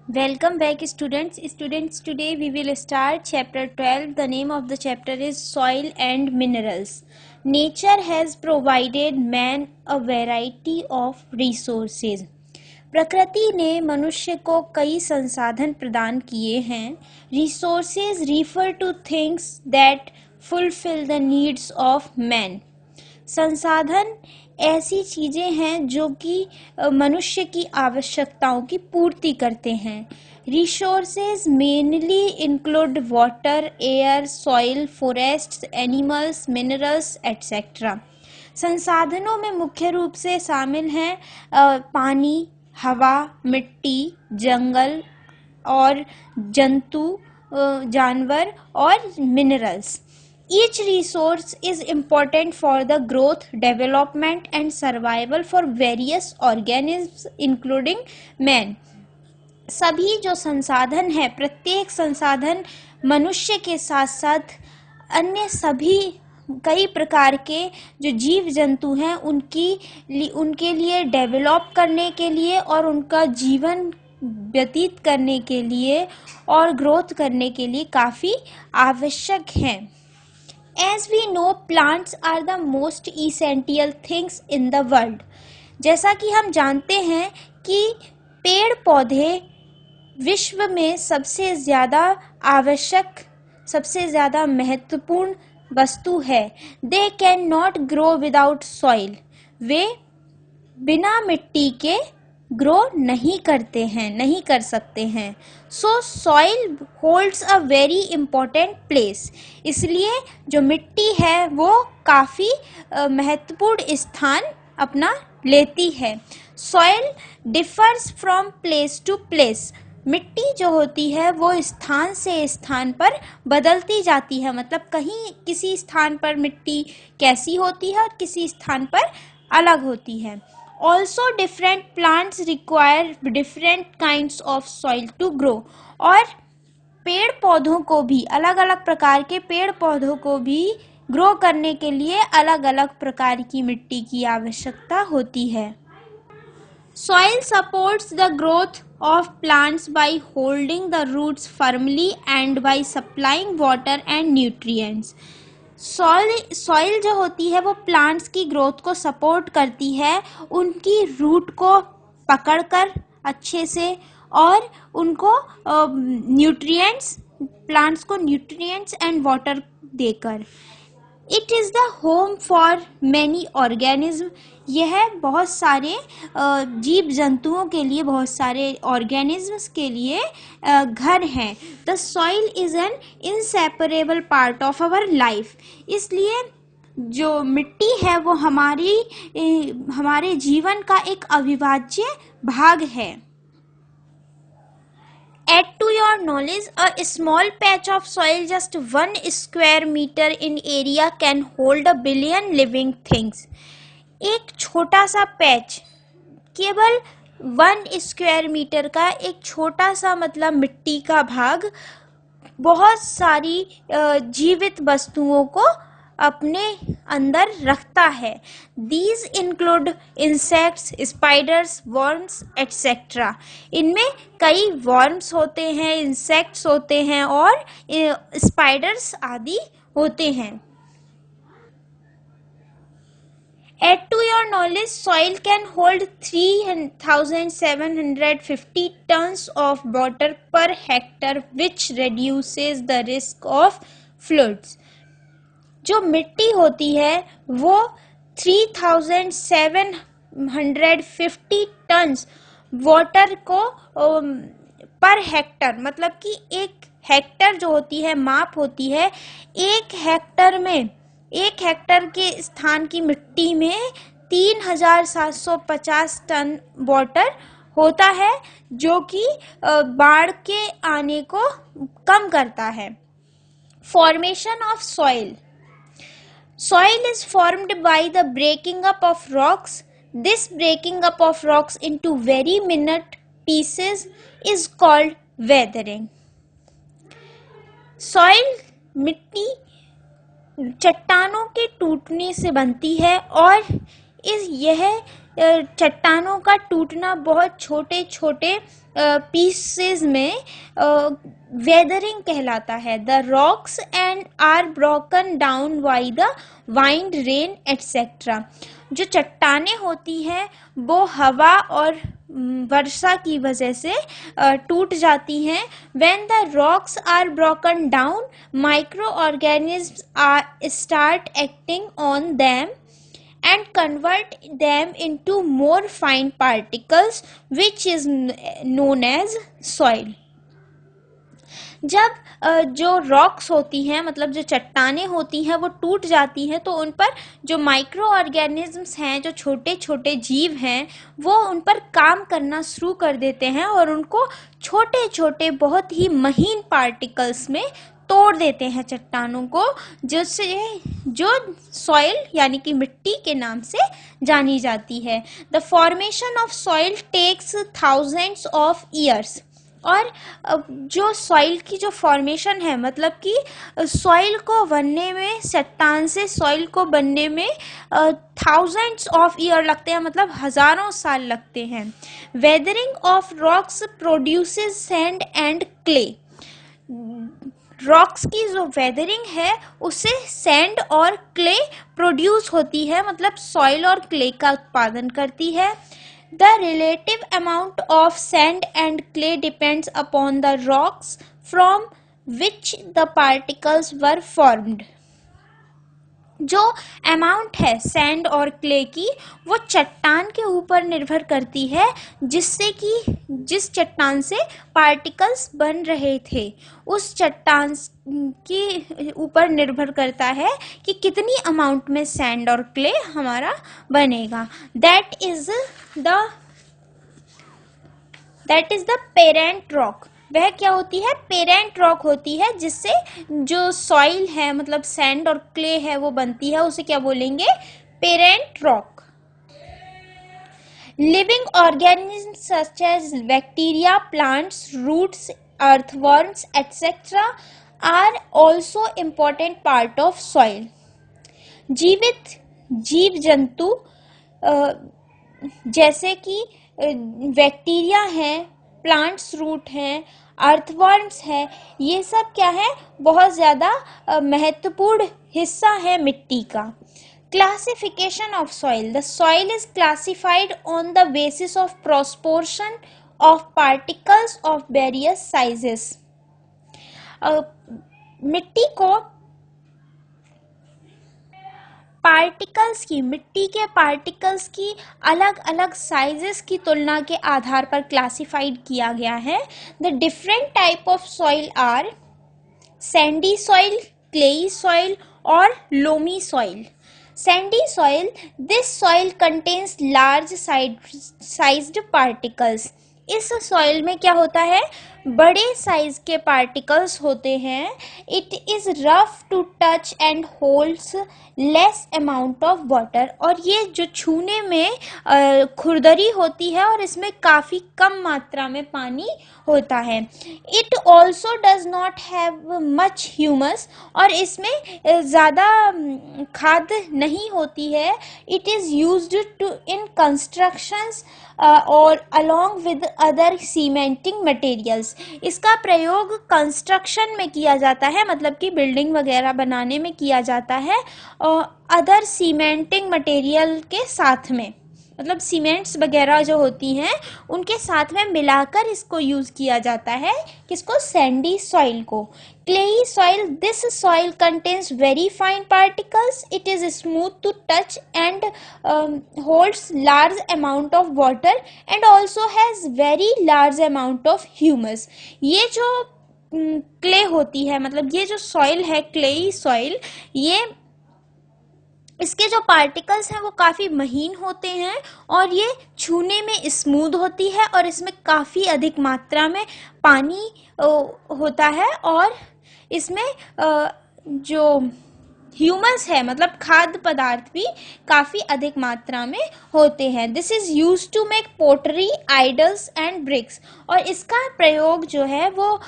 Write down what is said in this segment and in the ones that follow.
Welcome back, students. Today we will start chapter 12. The name of the chapter is Soil and Minerals. Nature has provided man a variety of resources. प्रकृति ने मनुष्य को कई संसाधन प्रदान किए हैं. Resources refer to things that fulfill the needs of man. संसाधन ऐसी चीजें हैं जो कि मनुष्य की आवश्यकताओं की पूर्ति करते हैं. Resources mainly include water, air, soil, forests, animals, minerals etcetera. संसाधनों में मुख्य रूप से शामिल हैं पानी, हवा, मिट्टी, जंगल और जंतु, जानवर और minerals. Each resource is important for the growth, development and survival for various organisms including man. सभी जो संसाधन है, प्रत्येक संसाधन मनुष्य के साथ साथ अन्य सभी कई प्रकार के जो जीव जंतु हैं उनके लिए डेवलप करने के लिए और उनका जीवन व्यतीत करने के लिए और ग्रोथ करने के लिए काफ़ी आवश्यक हैं. As we know, plants are the most essential things in the world. जैसा कि हम जानते हैं कि पेड़ पौधे विश्व में सबसे ज़्यादा आवश्यक, सबसे ज़्यादा महत्वपूर्ण वस्तु है. They cannot grow without soil. वे बिना मिट्टी के ग्रो नहीं कर सकते हैं. सो soil holds a very important place. इसलिए जो मिट्टी है वो काफ़ी महत्वपूर्ण स्थान अपना लेती है. Soil differs from place to place. मिट्टी जो होती है वो स्थान से स्थान पर बदलती जाती है. मतलब कहीं किसी स्थान पर मिट्टी कैसी होती है और किसी स्थान पर अलग होती है. Also different plants require different kinds of soil to grow. और पेड़ पौधों को भी, अलग अलग प्रकार के पेड़ पौधों को भी ग्रो करने के लिए अलग अलग प्रकार की मिट्टी की आवश्यकता होती है. Soil supports the growth of plants by holding the roots firmly and by supplying water and nutrients. Soil जो होती है वो प्लांट्स की ग्रोथ को सपोर्ट करती है, उनकी रूट को पकड़कर अच्छे से और उनको न्यूट्रिएंट्स, प्लांट्स को न्यूट्रिएंट्स एंड वाटर देकर. It is the home for many organism. यह बहुत सारे जीव जंतुओं के लिए, बहुत सारे ऑर्गेनिज्म्स के लिए घर हैं. The soil is an inseparable part of our life. इसलिए जो मिट्टी है वो हमारे जीवन का एक अविभाज्य भाग है. Add to your knowledge, a small patch of soil just 1 square meter in area can hold a billion living things. एक छोटा सा पैच, केवल 1 स्क्वायर मीटर का एक छोटा सा मतलब मिट्टी का भाग बहुत सारी जीवित वस्तुओं को अपने अंदर रखता है. These include insects, spiders, worms, etc. इनमें कई worms होते हैं, insects होते हैं और spiders आदि होते हैं. Add to your knowledge, soil can hold 3,750 tons of water per hectare, which reduces the risk of floods. जो मिट्टी होती है वो 3,750 टन्स वाटर को पर हेक्टर, मतलब कि एक हेक्टर जो होती है, माप होती है, एक हेक्टर के स्थान की मिट्टी में 3,750 टन वाटर होता है, जो कि बाढ़ के आने को कम करता है. Formation of soil. Soil is formed by the breaking up of rocks. This breaking up of rocks into very minute pieces is called weathering. Soil, मिट्टी चट्टानों के टूटने से बनती है और यह चट्टानों का टूटना बहुत छोटे छोटे पीसेस में वेदरिंग कहलाता है. The rocks and are broken down by the wind, rain etcetera. जो चट्टानें होती हैं वो हवा और वर्षा की वजह से टूट जाती हैं. When the rocks are broken down, microorganisms start acting on them and convert them into more fine particles, which is known as soil. जब जो रॉक्स होती हैं, मतलब जो चट्टानें होती हैं, वो टूट जाती हैं तो उन पर जो माइक्रो ऑर्गेनिजम्स हैं, जो छोटे छोटे जीव हैं, वो उन पर काम करना शुरू कर देते हैं और उनको छोटे छोटे बहुत ही महीन पार्टिकल्स में तोड़ देते हैं चट्टानों को, जिससे जो सॉइल यानी कि मिट्टी के नाम से जानी जाती है. The formation of soil takes thousands of years. और जो सॉइल की जो फॉर्मेशन है, मतलब कि सॉइल को बनने में, चट्टान से सॉइल को बनने में थाउजेंड्स ऑफ ईयर लगते हैं, मतलब हजारों साल लगते हैं. Weathering of rocks produces sand and clay. Rocks की जो वेदरिंग है उससे सैंड और क्ले प्रोड्यूस होती है, मतलब सॉइल और क्ले का उत्पादन करती है. The relative amount of sand and clay depends upon the rocks from which the particles were formed. जो अमाउंट है सैंड और क्ले की, वो चट्टान के ऊपर निर्भर करती है, जिससे कि जिस चट्टान से पार्टिकल्स बन रहे थे उस चट्टान के ऊपर निर्भर करता है कि कितनी अमाउंट में सैंड और क्ले हमारा बनेगा. That is the parent rock. वह क्या होती है? पेरेंट रॉक होती है, जिससे जो सॉइल है, मतलब सैंड और क्ले है, वो बनती है. उसे क्या बोलेंगे? Parent rock. Living organisms such as bacteria, plants, roots, earthworms, etc. are also important part of soil. जीवित जीव जंतु जैसे कि बैक्टीरिया हैं, प्लांट्स, रूट हैं, अर्थवर्म्स है, ये सब क्या है? बहुत ज़्यादा महत्वपूर्ण हिस्सा है मिट्टी का. Classification of soil. The soil is classified on the basis of proportion of particles of various sizes. मिट्टी को पार्टिकल्स की, मिट्टी के पार्टिकल्स की अलग अलग साइजेस की तुलना के आधार पर क्लासिफाइड किया गया है. The different type of soil are sandy soil, clayey soil और loamy soil. Sandy soil. This soil contains large sized particles. इस सॉइल में क्या होता है? बड़े साइज के पार्टिकल्स होते हैं. It is rough to touch and holds less amount of water. और ये जो छूने में खुरदरी होती है और इसमें काफ़ी कम मात्रा में पानी होता है. It also does not have much humus. और इसमें ज़्यादा खाद नहीं होती है. It is used to in constructions और along with other cementing materials. इसका प्रयोग कंस्ट्रक्शन में किया जाता है, मतलब कि बिल्डिंग वगैरह बनाने में किया जाता है, और अदर सीमेंटिंग मटेरियल के साथ में, मतलब सीमेंट्स वगैरह जो होती हैं उनके साथ में मिलाकर इसको यूज़ किया जाता है. किसको? सैंडी सॉइल को. Clayey soil. This soil contains very fine particles. It is smooth to touch and holds large amount of water and also has very large amount of humus. ये जो क्ले होती है, मतलब ये जो सॉइल है clayey soil, ये इसके जो पार्टिकल्स हैं वो काफ़ी महीन होते हैं और ये छूने में स्मूथ होती है और इसमें काफ़ी अधिक मात्रा में पानी होता है और इसमें जो ह्यूमस है, मतलब खाद्य पदार्थ भी काफ़ी अधिक मात्रा में होते हैं. This is use to make pottery, idols and bricks. और इसका प्रयोग जो है वो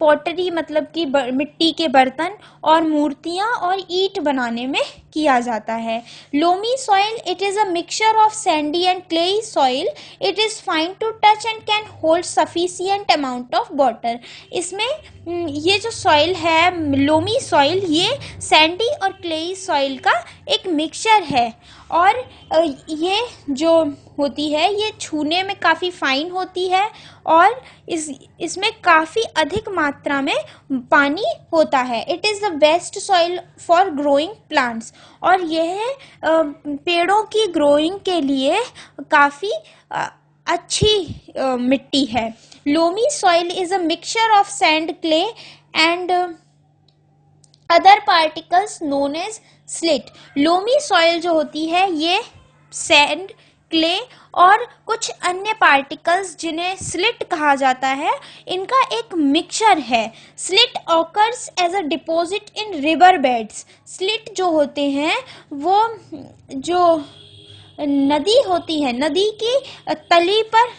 पोटरी मतलब कि मिट्टी के बर्तन और मूर्तियाँ और ईंट बनाने में किया जाता है। Loamy soil, it is a mixture of sandy and clayey soil, it is fine to touch and can hold sufficient amount of water. इसमें ये जो सॉइल है लोमी सॉइल, ये सैंडी और क्लेई सॉइल का एक मिक्सचर है और ये जो होती है ये छूने में काफ़ी फाइन होती है और इसमें काफ़ी अधिक मात्रा में पानी होता है। It is the best soil for growing plants, और यह पेड़ों की ग्रोइंग के लिए काफ़ी अच्छी मिट्टी है। Loamy soil is a mixture of sand, clay and other particles known as slit. Loamy soil जो होती है ये सैंड, क्ले और कुछ अन्य पार्टिकल्स जिन्हें स्लिट कहा जाता है, इनका एक मिक्सचर है। Slit occurs as a deposit in river beds. Slit जो होते हैं वो जो नदी होती है, नदी की तली पर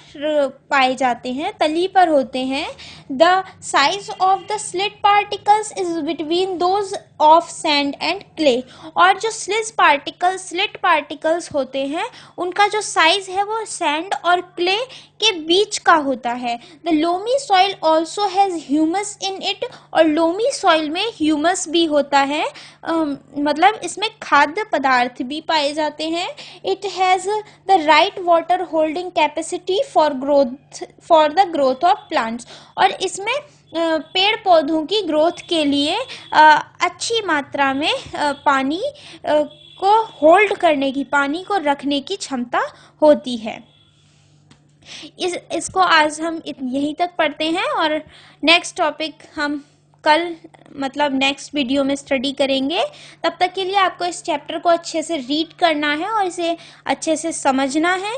पाए जाते हैं, तली पर होते हैं। The size of the slit particles is between those of sand and clay. और जो स्लिट पार्टिकल्स होते हैं उनका जो साइज है वो सैंड और क्ले के बीच का होता है। The loamy soil also has humus in it, और लोमी सॉइल में ह्यूमस भी होता है, मतलब इसमें खाद्य पदार्थ भी पाए जाते हैं। It has the right water holding capacity for the growth of plants, और इसमें पेड़ पौधों की ग्रोथ के लिए अच्छी मात्रा में पानी को होल्ड करने की, पानी को रखने की क्षमता होती है। इसको आज हम यहीं तक पढ़ते हैं और नेक्स्ट टॉपिक हम कल मतलब नेक्स्ट वीडियो में स्टडी करेंगे। तब तक के लिए आपको इस चैप्टर को अच्छे से रीड करना है और इसे अच्छे से समझना है।